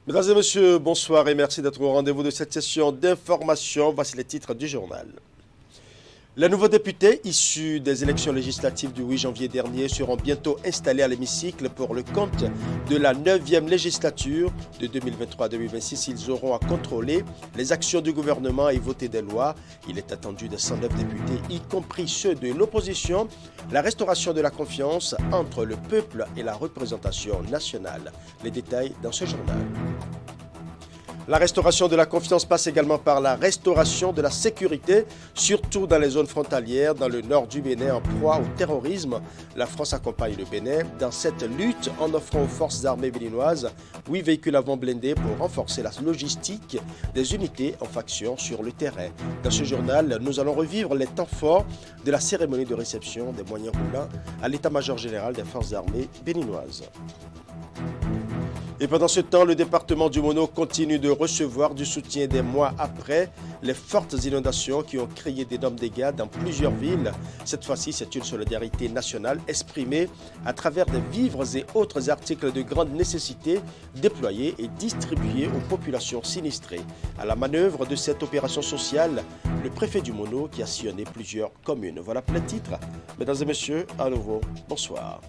Mesdames et messieurs, bonsoir et merci d'être au rendez-vous de cette session d'information. Voici les titres du journal. Les nouveaux députés issus des élections législatives du 8 janvier dernier seront bientôt installés à l'hémicycle pour le compte de la 9e législature de 2023-2026. Ils auront à contrôler les actions du gouvernement et voter des lois. Il est attendu de 109 députés, y compris ceux de l'opposition, la restauration de la confiance entre le peuple et la représentation nationale. Les détails dans ce journal. La restauration de la confiance passe également par la restauration de la sécurité, surtout dans les zones frontalières, dans le nord du Bénin, en proie au terrorisme. La France accompagne le Bénin dans cette lutte en offrant aux forces armées béninoises 8 véhicules avant blindés pour renforcer la logistique des unités en faction sur le terrain. Dans ce journal, nous allons revivre les temps forts de la cérémonie de réception des moyens roulants à l'état-major général des forces armées béninoises. Et pendant ce temps, le département du Mono continue de recevoir du soutien des mois après les fortes inondations qui ont créé d'énormes dégâts dans plusieurs villes. Cette fois-ci, c'est une solidarité nationale exprimée à travers des vivres et autres articles de grande nécessité déployés et distribués aux populations sinistrées. À la manœuvre de cette opération sociale, le préfet du Mono qui a sillonné plusieurs communes. Voilà plein de titres. Mesdames et messieurs, à nouveau, bonsoir.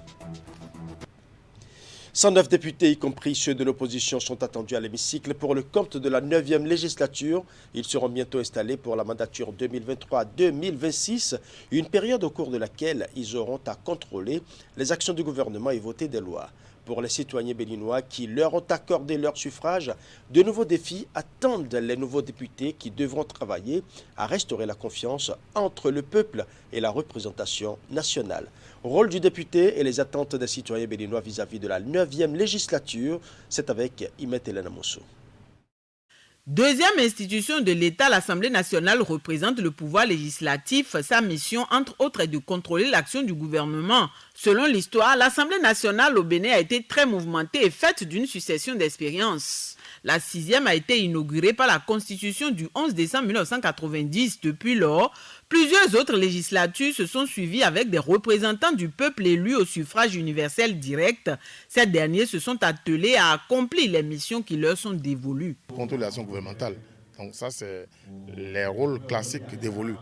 109 députés, y compris ceux de l'opposition, sont attendus à l'hémicycle pour le compte de la 9e législature. Ils seront bientôt installés pour la mandature 2023-2026, une période au cours de laquelle ils auront à contrôler les actions du gouvernement et voter des lois. Pour les citoyens béninois qui leur ont accordé leur suffrage, de nouveaux défis attendent les nouveaux députés qui devront travailler à restaurer la confiance entre le peuple et la représentation nationale. Rôle du député et les attentes des citoyens béninois vis-à-vis de la 9e législature, c'est avec Imet Hélène Mousso. Deuxième institution de l'État, l'Assemblée nationale représente le pouvoir législatif. Sa mission, entre autres, est de contrôler l'action du gouvernement. Selon l'histoire, l'Assemblée nationale au Bénin a été très mouvementée et faite d'une succession d'expériences. La 6e a été inaugurée par la Constitution du 11 décembre 1990. Depuis lors, plusieurs autres législatures se sont suivies avec des représentants du peuple élus au suffrage universel direct. Ces derniers se sont attelés à accomplir les missions qui leur sont dévolues. Contrôle de l'action gouvernementale. Donc ça, c'est les rôles classiques dévolus.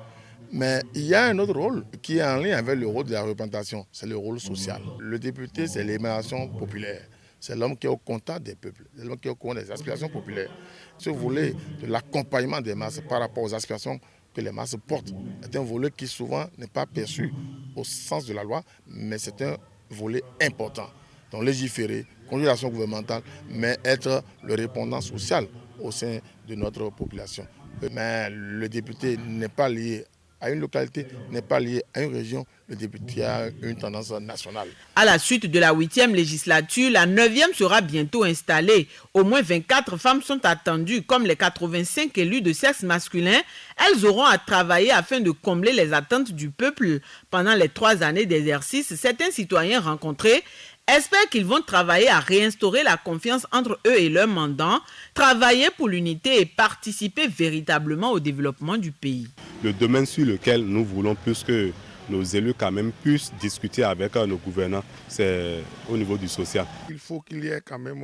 Mais il y a un autre rôle qui est en lien avec le rôle de la représentation, c'est le rôle social. Le député, c'est l'émanation populaire. C'est l'homme qui est au contact des peuples, c'est l'homme qui est au contact des aspirations populaires. Ce volet de l'accompagnement des masses par rapport aux aspirations que les masses portent est un volet qui souvent n'est pas perçu au sens de la loi, mais c'est un volet important. Donc légiférer, conduire l'action gouvernementale, mais être le répondant social au sein de notre population. Mais le député n'est pas lié à une localité, n'est pas lié à une région. Le député a une tendance nationale. À la suite de la 8e législature, la 9e sera bientôt installée. Au moins 24 femmes sont attendues, comme les 85 élus de sexe masculin. Elles auront à travailler afin de combler les attentes du peuple. Pendant les 3 années d'exercice, certains citoyens rencontrés espèrent qu'ils vont travailler à réinstaurer la confiance entre eux et leurs mandants, travailler pour l'unité et participer véritablement au développement du pays. Le domaine sur lequel nous voulons plus que nos élus quand même puissent discuter avec nos gouvernants, c'est au niveau du social. Il faut qu'il y ait quand même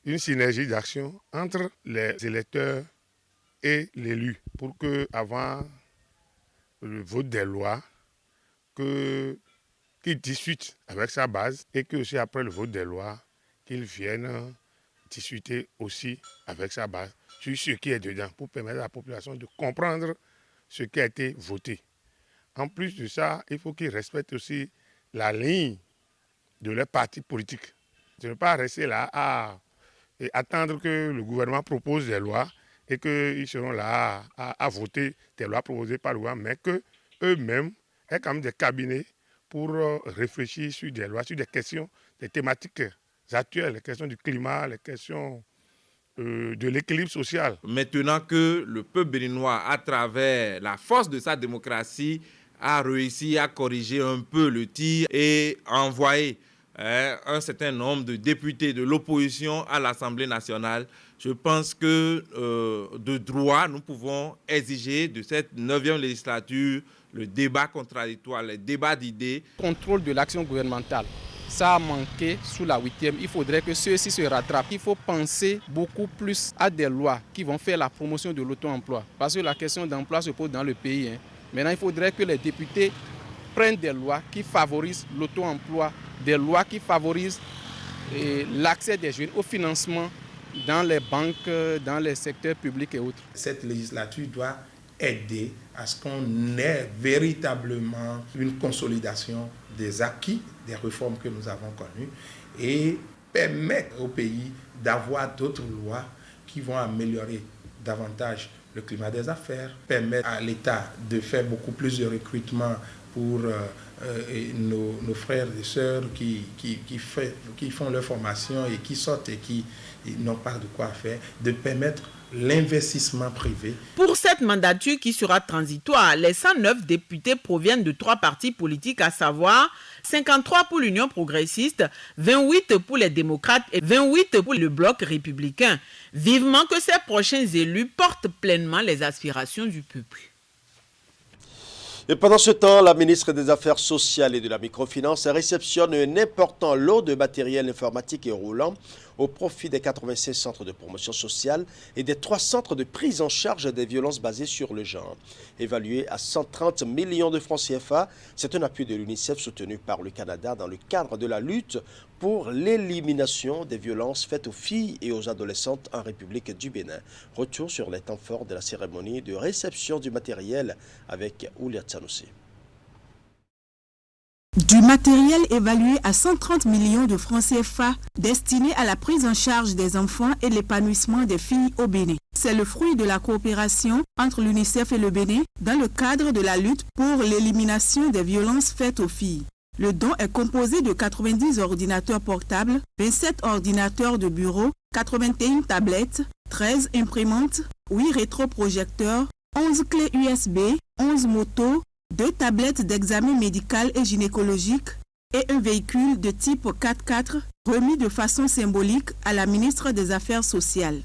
une synergie d'action entre les électeurs et l'élu pour que avant le vote des lois, qu'il discute avec sa base et que aussi après le vote des lois, qu'il vienne discuter aussi avec sa base sur ce qui est dedans pour permettre à la population de comprendre ce qui a été voté. En plus de ça, il faut qu'ils respectent aussi la ligne de leur parti politique. De ne pas rester là et attendre que le gouvernement propose des lois et qu'ils seront là à voter des lois proposées par le gouvernement, mais qu'eux-mêmes aient quand même des cabinets pour réfléchir sur des lois, sur des questions, des thématiques actuelles, les questions du climat, les questions de l'équilibre social. Maintenant que le peuple béninois, à travers la force de sa démocratie, a réussi à corriger un peu le tir et envoyer un certain nombre de députés de l'opposition à l'Assemblée nationale, je pense que de droit, nous pouvons exiger de cette 9e législature le débat contradictoire, le débat d'idées. Contrôle de l'action gouvernementale. ça a manqué sous la 8e. Il faudrait que ceux-ci se rattrapent. Il faut penser beaucoup plus à des lois qui vont faire la promotion de l'auto-emploi. Parce que la question d'emploi se pose dans le pays. Maintenant, il faudrait que les députés prennent des lois qui favorisent l'auto-emploi, des lois qui favorisent l'accès des jeunes au financement dans les banques, dans les secteurs publics et autres. Cette législature doit aider à ce qu'on ait véritablement une consolidation des acquis, des réformes que nous avons connues et permettre au pays d'avoir d'autres lois qui vont améliorer davantage le climat des affaires, permettre à l'État de faire beaucoup plus de recrutement pour nos frères et sœurs qui font leur formation et qui sortent et qui n'ont pas de quoi faire, de permettre l'investissement privé. Pour cette mandature qui sera transitoire, les 109 députés proviennent de 3 partis politiques, à savoir 53 pour l'Union progressiste, 28 pour les démocrates et 28 pour le bloc républicain. Vivement que ces prochains élus portent pleinement les aspirations du peuple. Et pendant ce temps, la ministre des Affaires sociales et de la microfinance réceptionne un important lot de matériel informatique et roulant au profit des 85 centres de promotion sociale et des 3 centres de prise en charge des violences basées sur le genre. Évalué à 130 millions de francs CFA, c'est un appui de l'UNICEF soutenu par le Canada dans le cadre de la lutte pour l'élimination des violences faites aux filles et aux adolescentes en République du Bénin. Retour sur les temps forts de la cérémonie de réception du matériel avec Oulia Tsanoussi. Du matériel évalué à 130 millions de francs CFA destiné à la prise en charge des enfants et l'épanouissement des filles au Bénin. C'est le fruit de la coopération entre l'UNICEF et le Bénin dans le cadre de la lutte pour l'élimination des violences faites aux filles. Le don est composé de 90 ordinateurs portables, 27 ordinateurs de bureau, 81 tablettes, 13 imprimantes, 8 rétroprojecteurs, 11 clés USB, 11 motos, 2 tablettes d'examen médical et gynécologique et un véhicule de type 4x4 remis de façon symbolique à la ministre des Affaires sociales.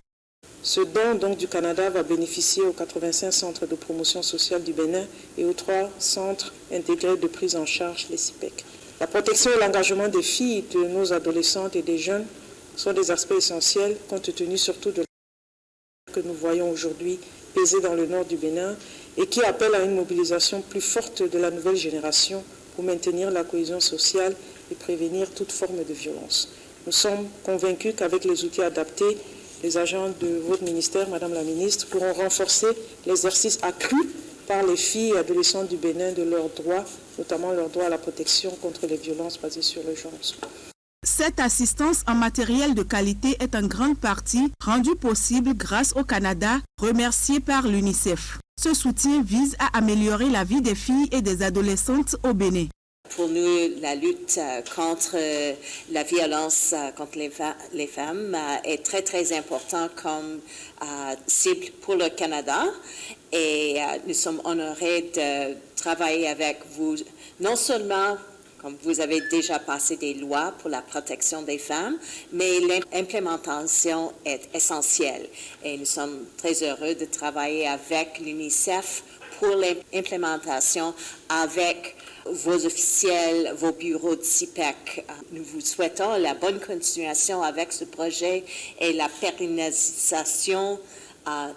Ce don donc du Canada va bénéficier aux 85 centres de promotion sociale du Bénin et aux 3 centres intégrés de prise en charge, les CIPEC. La protection et l'engagement des filles, de nos adolescentes et des jeunes sont des aspects essentiels compte tenu surtout de la que nous voyons aujourd'hui peser dans le nord du Bénin et qui appelle à une mobilisation plus forte de la nouvelle génération pour maintenir la cohésion sociale et prévenir toute forme de violence. Nous sommes convaincus qu'avec les outils adaptés, les agents de votre ministère, Madame la Ministre, pourront renforcer l'exercice accru par les filles et adolescentes du Bénin de leurs droits, notamment leur droit à la protection contre les violences basées sur le genre. Cette assistance en matériel de qualité est en grande partie rendue possible grâce au Canada, remercié par l'UNICEF. Ce soutien vise à améliorer la vie des filles et des adolescentes au Bénin. Pour nous, la lutte contre la violence contre les femmes est très, très importante comme cible pour le Canada. Et nous sommes honorés de travailler avec vous, non seulement comme vous avez déjà passé des lois pour la protection des femmes, mais l'implémentation est essentielle. Et nous sommes très heureux de travailler avec l'UNICEF pour l'implémentation avec vos officiels, vos bureaux de CIPEC. Nous vous souhaitons la bonne continuation avec ce projet et la pérennisation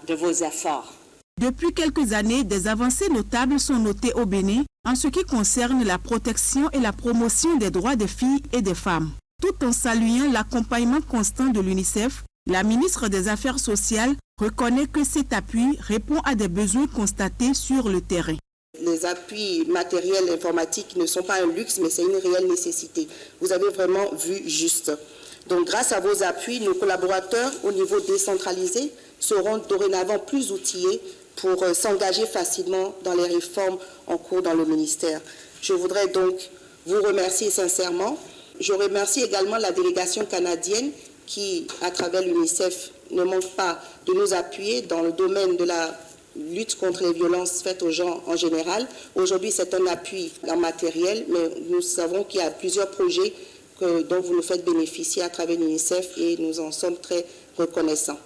de vos efforts. Depuis quelques années, des avancées notables sont notées au Bénin en ce qui concerne la protection et la promotion des droits des filles et des femmes. Tout en saluant l'accompagnement constant de l'UNICEF, la ministre des Affaires sociales reconnaît que cet appui répond à des besoins constatés sur le terrain. Les appuis matériels informatiques ne sont pas un luxe, mais c'est une réelle nécessité. Vous avez vraiment vu juste. Donc, grâce à vos appuis, nos collaborateurs au niveau décentralisé seront dorénavant plus outillés pour s'engager facilement dans les réformes en cours dans le ministère. Je voudrais donc vous remercier sincèrement. Je remercie également la délégation canadienne qui, à travers l'UNICEF, ne manque pas de nous appuyer dans le domaine de la lutte contre les violences faites aux gens en général. Aujourd'hui, c'est un appui en matériel, mais nous savons qu'il y a plusieurs projets dont vous nous faites bénéficier à travers l'UNICEF et nous en sommes très reconnaissants.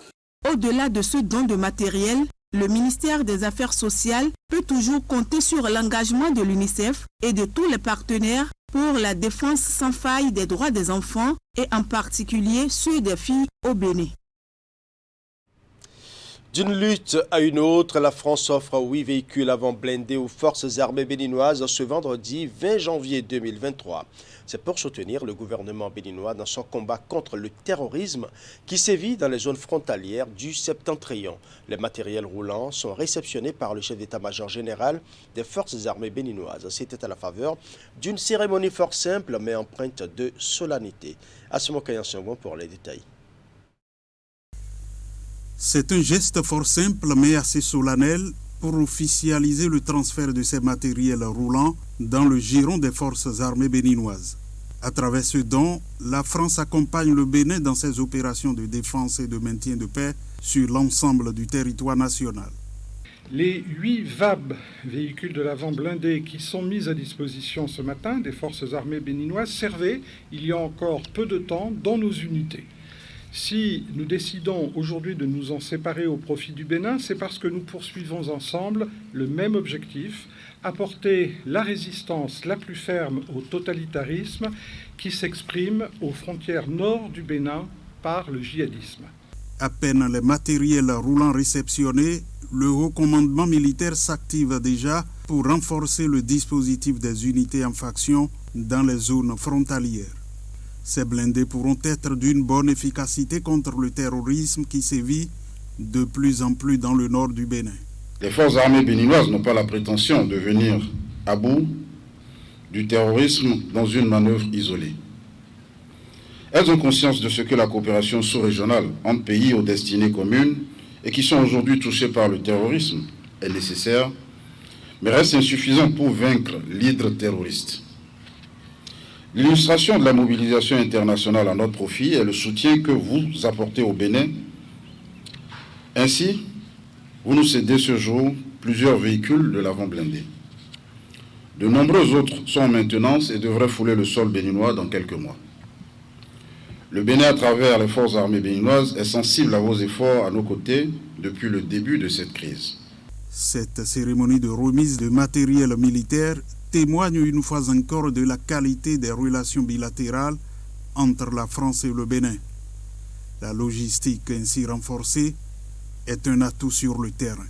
Au-delà de ce don de matériel, Le ministère des Affaires sociales peut toujours compter sur l'engagement de l'UNICEF et de tous les partenaires pour la défense sans faille des droits des enfants et en particulier ceux des filles au Bénin. D'une lutte à une autre, la France offre 8 véhicules avant blindés aux forces armées béninoises ce vendredi 20 janvier 2023. C'est pour soutenir le gouvernement béninois dans son combat contre le terrorisme qui sévit dans les zones frontalières du Septentrion. Les matériels roulants sont réceptionnés par le chef d'état-major général des forces armées béninoises. C'était à la faveur d'une cérémonie fort simple mais empreinte de solennité. Assimo Kayansengon pour les détails. C'est un geste fort simple mais assez solennel pour officialiser le transfert de ces matériels roulants dans le giron des forces armées béninoises. À travers ce don, la France accompagne le Bénin dans ses opérations de défense et de maintien de paix sur l'ensemble du territoire national. Les 8 VAB, véhicules de l'avant blindés, qui sont mis à disposition ce matin des forces armées béninoises, servaient, il y a encore peu de temps, dans nos unités. Si nous décidons aujourd'hui de nous en séparer au profit du Bénin, c'est parce que nous poursuivons ensemble le même objectif, apporter la résistance la plus ferme au totalitarisme qui s'exprime aux frontières nord du Bénin par le djihadisme. À peine les matériels roulants réceptionnés, le haut commandement militaire s'active déjà pour renforcer le dispositif des unités en faction dans les zones frontalières. Ces blindés pourront être d'une bonne efficacité contre le terrorisme qui sévit de plus en plus dans le nord du Bénin. Les forces armées béninoises n'ont pas la prétention de venir à bout du terrorisme dans une manœuvre isolée. Elles ont conscience de ce que la coopération sous-régionale entre pays aux destinées communes et qui sont aujourd'hui touchés par le terrorisme est nécessaire, mais reste insuffisante pour vaincre l'hydre terroriste. L'illustration de la mobilisation internationale à notre profit est le soutien que vous apportez au Bénin. Ainsi, vous nous cédez ce jour plusieurs véhicules de l'avant blindé. De nombreux autres sont en maintenance et devraient fouler le sol béninois dans quelques mois. Le Bénin, à travers les forces armées béninoises, est sensible à vos efforts à nos côtés depuis le début de cette crise. Cette cérémonie de remise de matériel militaire témoigne une fois encore de la qualité des relations bilatérales entre la France et le Bénin. La logistique ainsi renforcée est un atout sur le terrain.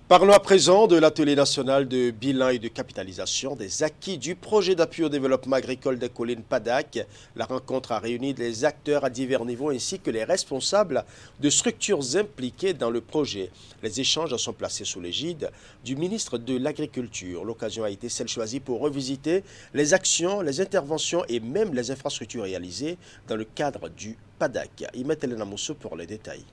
Parlons à présent de l'atelier national de bilan et de capitalisation des acquis du projet d'appui au développement agricole des collines PADAC. La rencontre a réuni les acteurs à divers niveaux ainsi que les responsables de structures impliquées dans le projet. Les échanges sont placés sous l'égide du ministre de l'Agriculture. L'occasion a été celle choisie pour revisiter les actions, les interventions et même les infrastructures réalisées dans le cadre du PADAC. Imet Elena Mousso pour les détails.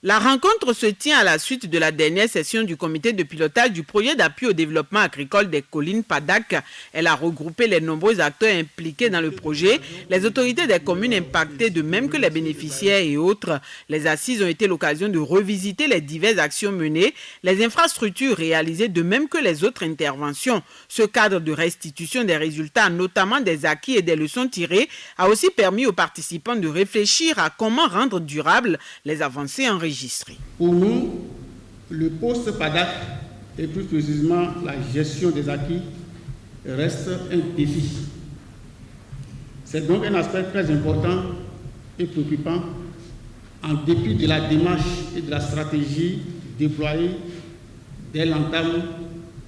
La rencontre se tient à la suite de la dernière session du comité de pilotage du projet d'appui au développement agricole des collines PADAC. Elle a regroupé les nombreux acteurs impliqués dans le projet, les autorités des communes impactées de même que les bénéficiaires et autres. Les assises ont été l'occasion de revisiter les diverses actions menées, les infrastructures réalisées de même que les autres interventions. Ce cadre de restitution des résultats, notamment des acquis et des leçons tirées, a aussi permis aux participants de réfléchir à comment rendre durables les avancées enregistrées. Pour nous, le poste PADAC, et plus précisément la gestion des acquis, reste un défi. C'est donc un aspect très important et préoccupant en dépit de la démarche et de la stratégie déployée dès l'entame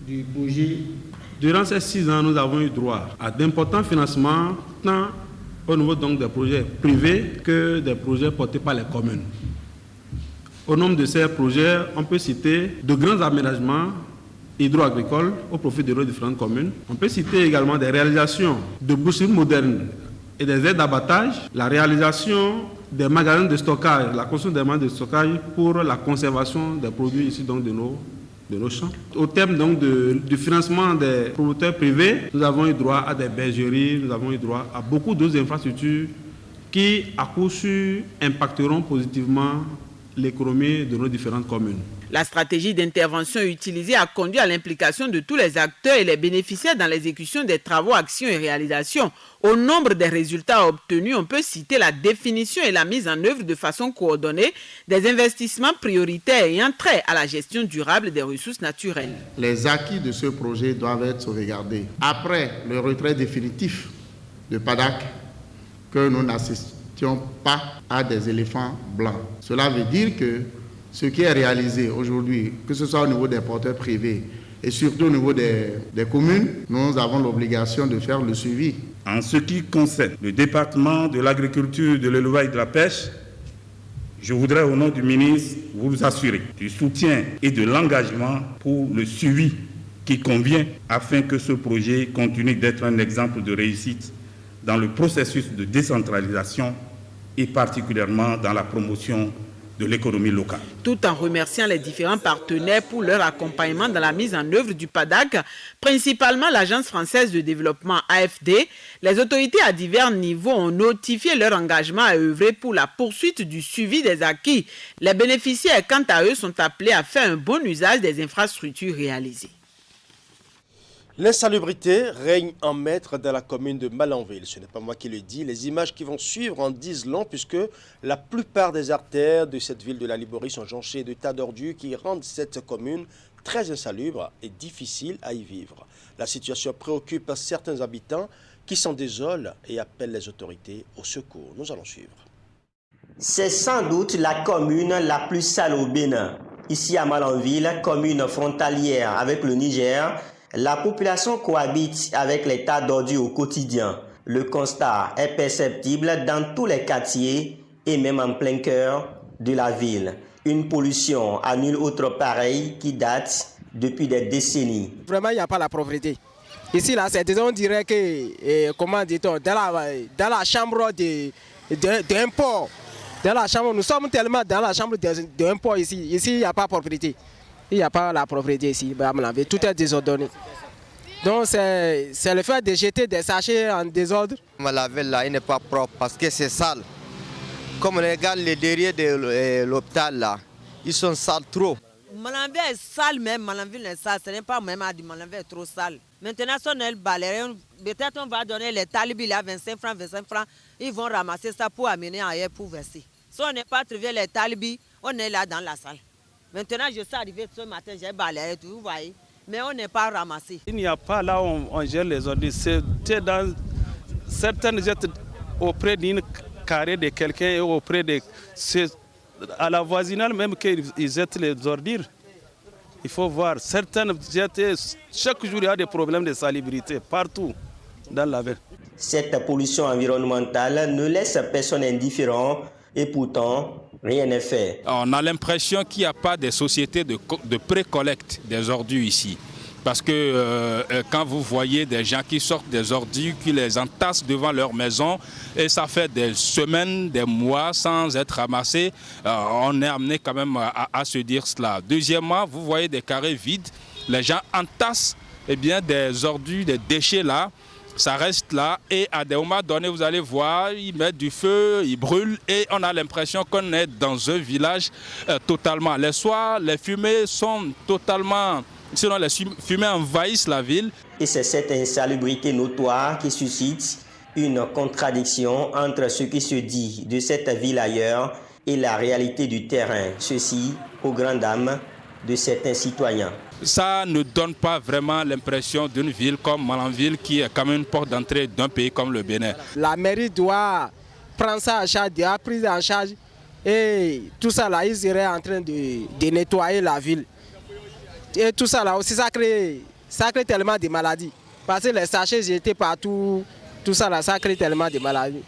du projet. Durant ces 6 ans, nous avons eu droit à d'importants financements, tant au niveau donc des projets privés que des projets portés par les communes. Au nombre de ces projets, on peut citer de grands aménagements hydro-agricoles au profit de nos différentes communes. On peut citer également des réalisations de boucheries modernes et des aides d'abattage, la réalisation des magasins de stockage, la construction des magasins de stockage pour la conservation des produits ici donc de nos champs. Au terme donc du financement des promoteurs privés, nous avons eu droit à des bergeries, nous avons eu droit à beaucoup d'autres infrastructures qui, à coup sûr, impacteront positivement l'économie de nos différentes communes. La stratégie d'intervention utilisée a conduit à l'implication de tous les acteurs et les bénéficiaires dans l'exécution des travaux, actions et réalisations. Au nombre des résultats obtenus, on peut citer la définition et la mise en œuvre de façon coordonnée des investissements prioritaires ayant trait à la gestion durable des ressources naturelles. Les acquis de ce projet doivent être sauvegardés. Après le retrait définitif de PADAC, que nous n'assistions pas à des éléphants blancs. Cela veut dire que ce qui est réalisé aujourd'hui, que ce soit au niveau des porteurs privés et surtout au niveau des communes, nous avons l'obligation de faire le suivi. En ce qui concerne le département de l'agriculture, de l'élevage et de la pêche, je voudrais au nom du ministre vous assurer du soutien et de l'engagement pour le suivi qui convient afin que ce projet continue d'être un exemple de réussite dans le processus de décentralisation et particulièrement dans la promotion de l'économie locale. Tout en remerciant les différents partenaires pour leur accompagnement dans la mise en œuvre du PADAC, principalement l'Agence française de développement AFD, les autorités à divers niveaux ont notifié leur engagement à œuvrer pour la poursuite du suivi des acquis. Les bénéficiaires, quant à eux, sont appelés à faire un bon usage des infrastructures réalisées. L'insalubrité règne en maître dans la commune de Malanville. Ce n'est pas moi qui le dis. Les images qui vont suivre en disent long puisque la plupart des artères de cette ville de la Liborie sont jonchées de tas d'ordures qui rendent cette commune très insalubre et difficile à y vivre. La situation préoccupe certains habitants qui s'en désolent et appellent les autorités au secours. Nous allons suivre. C'est sans doute la commune la plus sale au Bénin. Ici à Malanville, commune frontalière avec le Niger, la population cohabite avec les tas d'ordures au quotidien. Le constat est perceptible dans tous les quartiers et même en plein cœur de la ville. Une pollution à nul autre pareil qui date depuis des décennies. Vraiment, il n'y a pas la propriété. Ici, là, on dirait que, comment dit-on, dans la chambre d'impôt, nous sommes tellement dans la chambre d'impôt ici. Ici, il n'y a pas de propriété. Il n'y a pas la propriété ici, tout est désordonné. Donc c'est le fait de jeter des sachets en désordre. La ville là, il n'est pas propre parce que c'est sale. Comme on regarde les derrière de l'hôpital là, ils sont sales trop. Malanville est sale même, Malanville est sale, ce n'est pas même à dire Malanville est trop sale. Maintenant, si on est le balai, peut-être on va donner les talibis là 25 francs, ils vont ramasser ça pour amener ailleurs pour verser. Si on n'est pas trouvé les talibis, on est là dans la salle. Maintenant, je suis arrivé ce matin, j'ai balayé tout, vous voyez, mais on n'est pas ramassé. Il n'y a pas là où on gère les ordures. C'est dans certaines jettent auprès d'une carré de quelqu'un et auprès de... C'est à la voisinale même qu'ils jettent les ordures. Il faut voir, certaines jettent... Chaque jour, il y a des problèmes de salubrité partout dans la ville. Cette pollution environnementale ne laisse personne indifférent et pourtant, rien n'est fait. On a l'impression qu'il n'y a pas de société de pré-collecte des ordures ici. Parce que quand vous voyez des gens qui sortent des ordures, qui les entassent devant leur maison, et ça fait des semaines, des mois sans être ramassés, on est amené quand même à se dire cela. Deuxièmement, vous voyez des carrés vides, les gens entassent des ordures, des déchets là, ça reste là et à des moments donnés, vous allez voir, ils mettent du feu, ils brûlent et on a l'impression qu'on est dans un village totalement. Les soirs, les fumées sont totalement... Sinon, les fumées envahissent la ville. Et c'est cette insalubrité notoire qui suscite une contradiction entre ce qui se dit de cette ville ailleurs et la réalité du terrain. Ceci aux grandes dames de certains citoyens. Ça ne donne pas vraiment l'impression d'une ville comme Malanville qui est quand même une porte d'entrée d'un pays comme le Bénin. La mairie doit prendre ça en charge, doit prendre en charge et tout ça là, ils seraient en train de nettoyer la ville. Et tout ça là aussi, ça crée tellement de maladies. Parce que les sachets jetés partout, tout ça là, ça crée tellement de maladies.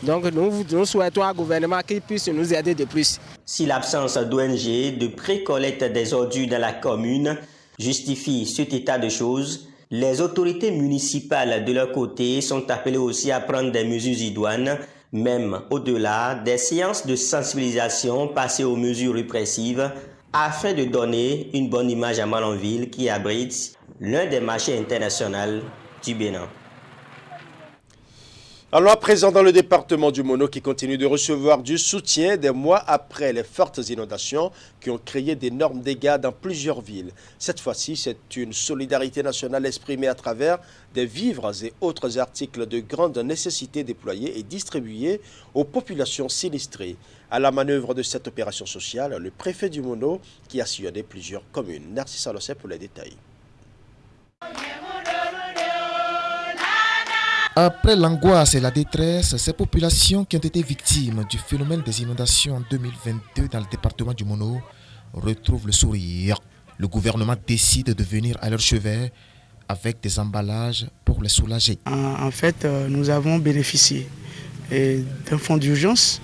Donc nous souhaitons un gouvernement qui puisse nous aider de plus. Si l'absence d'ONG de pré-collecte des ordures dans la commune justifie cet état de choses, les autorités municipales de leur côté sont appelées aussi à prendre des mesures idoines, même au-delà des séances de sensibilisation passées aux mesures répressives, afin de donner une bonne image à Malanville qui abrite l'un des marchés internationaux du Bénin. Allons à présent dans le département du Mono qui continue de recevoir du soutien des mois après les fortes inondations qui ont créé d'énormes dégâts dans plusieurs villes. Cette fois-ci, c'est une solidarité nationale exprimée à travers des vivres et autres articles de grande nécessité déployés et distribués aux populations sinistrées. À la manœuvre de cette opération sociale, le préfet du Mono qui a sillonné plusieurs communes. Narcisse Alossé pour les détails. Après l'angoisse et la détresse, ces populations qui ont été victimes du phénomène des inondations en 2022 dans le département du Mono retrouvent le sourire. Le gouvernement décide de venir à leur chevet avec des emballages pour les soulager. En fait, nous avons bénéficié d'un fonds d'urgence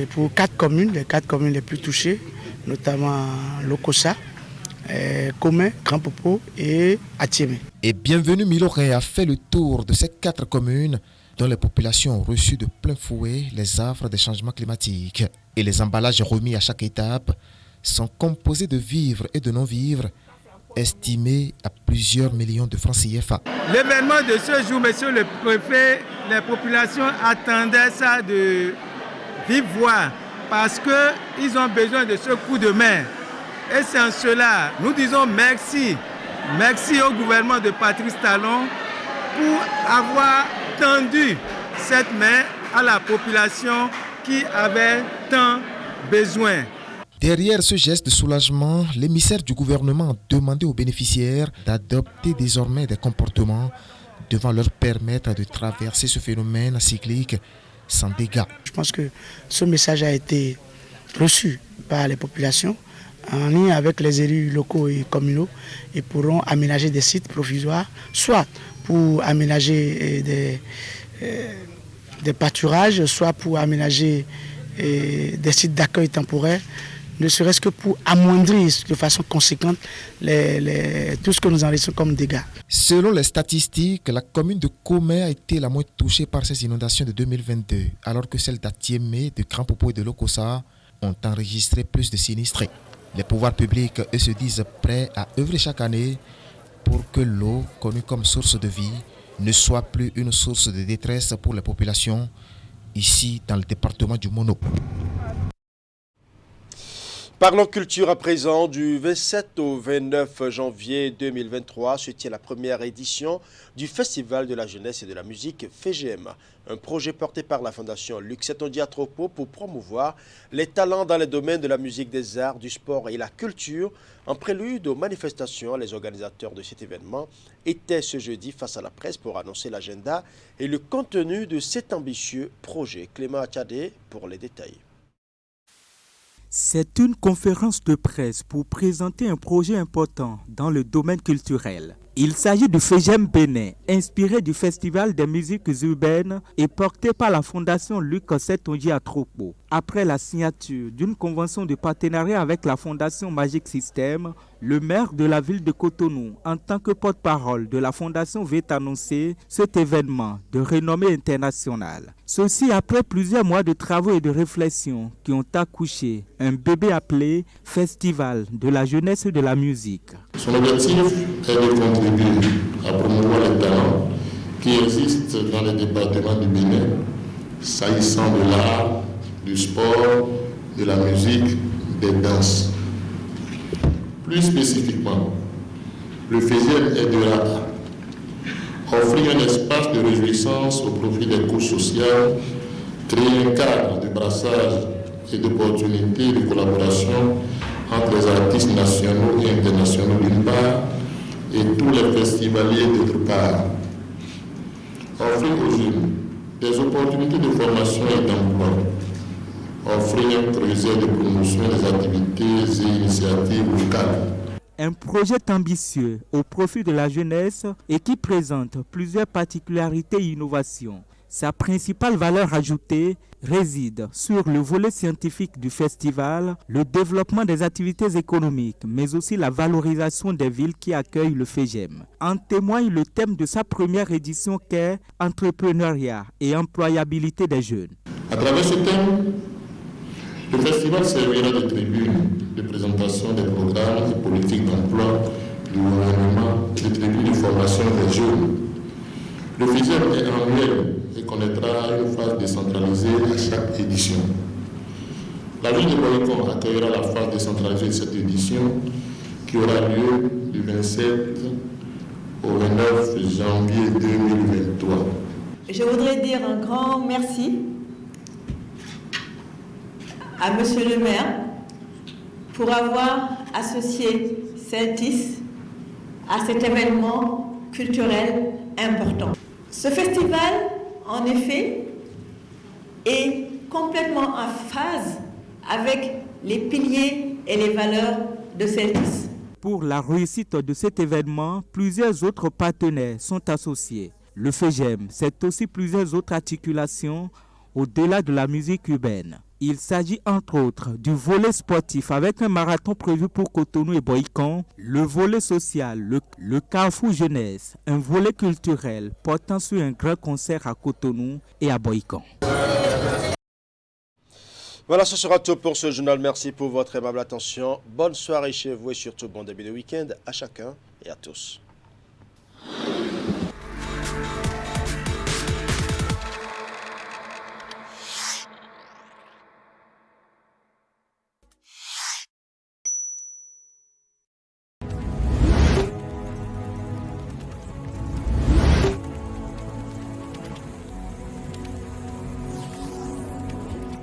pour 4 communes, les 4 communes les plus touchées, notamment Lokossa, Komé, Grand Popo et Atiémé. Et Bienvenue Miloré a fait le tour de ces 4 communes dont les populations ont reçu de plein fouet les affres des changements climatiques. Et les emballages remis à chaque étape sont composés de vivres et de non-vivres estimés à plusieurs millions de francs CFA. L'événement de ce jour, monsieur le préfet, les populations attendaient ça de vive voix parce qu'ils ont besoin de ce coup de main. Et c'est en cela, nous disons merci. Merci au gouvernement de Patrice Talon pour avoir tendu cette main à la population qui avait tant besoin. Derrière ce geste de soulagement, l'émissaire du gouvernement a demandé aux bénéficiaires d'adopter désormais des comportements devant leur permettre de traverser ce phénomène cyclique sans dégâts. Je pense que ce message a été reçu par les populations en lien avec les élus locaux et communaux. Ils pourront aménager des sites provisoires, soit pour aménager des pâturages, soit pour aménager des sites d'accueil temporaire, ne serait-ce que pour amoindrir de façon conséquente tout ce que nous enregistrons comme dégâts. Selon les statistiques, la commune de Komé a été la moins touchée par ces inondations de 2022, alors que celles d'Atiémé, de Grand Popo et de Lokossa ont enregistré plus de sinistrés. Les pouvoirs publics, eux, se disent prêts à œuvrer chaque année pour que l'eau, connue comme source de vie, ne soit plus une source de détresse pour les populations ici dans le département du Mono. Parlons culture à présent. Du 27 au 29 janvier 2023 se tient la première édition du Festival de la jeunesse et de la musique FGM, un projet porté par la Fondation Luc Setonji Atropo pour promouvoir les talents dans les domaines de la musique, des arts, du sport et la culture. En prélude aux manifestations, les organisateurs de cet événement étaient ce jeudi face à la presse pour annoncer l'agenda et le contenu de cet ambitieux projet. Clément Achadé pour les détails. C'est une conférence de presse pour présenter un projet important dans le domaine culturel. Il s'agit du FGM Bénin, inspiré du Festival des musiques urbaines et porté par la Fondation Luc Setonji Atropo. Après la signature d'une convention de partenariat avec la Fondation Magic System, le maire de la ville de Cotonou, en tant que porte-parole de la Fondation, veut annoncer cet événement de renommée internationale. Ceci après plusieurs mois de travaux et de réflexions qui ont accouché un bébé appelé Festival de la jeunesse et de la musique. Son objectif est de contribuer à promouvoir les talents qui existent dans les départements du Bénin, s'agissant de l'art, du sport, de la musique, des danses. Plus spécifiquement, le FGM aidera à offrir un espace de réjouissance au profit des couches sociales, créer un cadre de brassage et d'opportunités de collaboration entre les artistes nationaux et internationaux d'une part et tous les festivaliers d'autre part. Offrir aux jeunes des opportunités de formation et d'emploi. Offrir un projet de promotion des activités et initiatives locales. Un projet ambitieux au profit de la jeunesse et qui présente plusieurs particularités et innovations. Sa principale valeur ajoutée réside sur le volet scientifique du festival, le développement des activités économiques, mais aussi la valorisation des villes qui accueillent le FGM. En témoigne le thème de sa première édition qu'est entrepreneuriat et employabilité des jeunes. À travers ce thème, le festival servira de tribune de présentation des programmes et politiques d'emploi du gouvernement et de tribune de formation des jeunes. Le FGM est annuel et connaîtra aura une phase décentralisée à chaque édition. La ville de Boycon accueillera la phase décentralisée de cette édition qui aura lieu du 27 au 29 janvier 2023. Je voudrais dire un grand merci à Monsieur le maire pour avoir associé Saint-Is à cet événement culturel important. Ce festival, en effet, est complètement en phase avec les piliers et les valeurs de Saint-Is. Pour la réussite de cet événement, plusieurs autres partenaires sont associés. Le FEGEM, c'est aussi plusieurs autres articulations au-delà de la musique urbaine. Il s'agit entre autres du volet sportif avec un marathon prévu pour Cotonou et Boycon, le volet social, le Carrefour Jeunesse, un volet culturel portant sur un grand concert à Cotonou et à Boycon. Voilà, ce sera tout pour ce journal. Merci pour votre aimable attention. Bonne soirée chez vous et surtout bon début de week-end à chacun et à tous.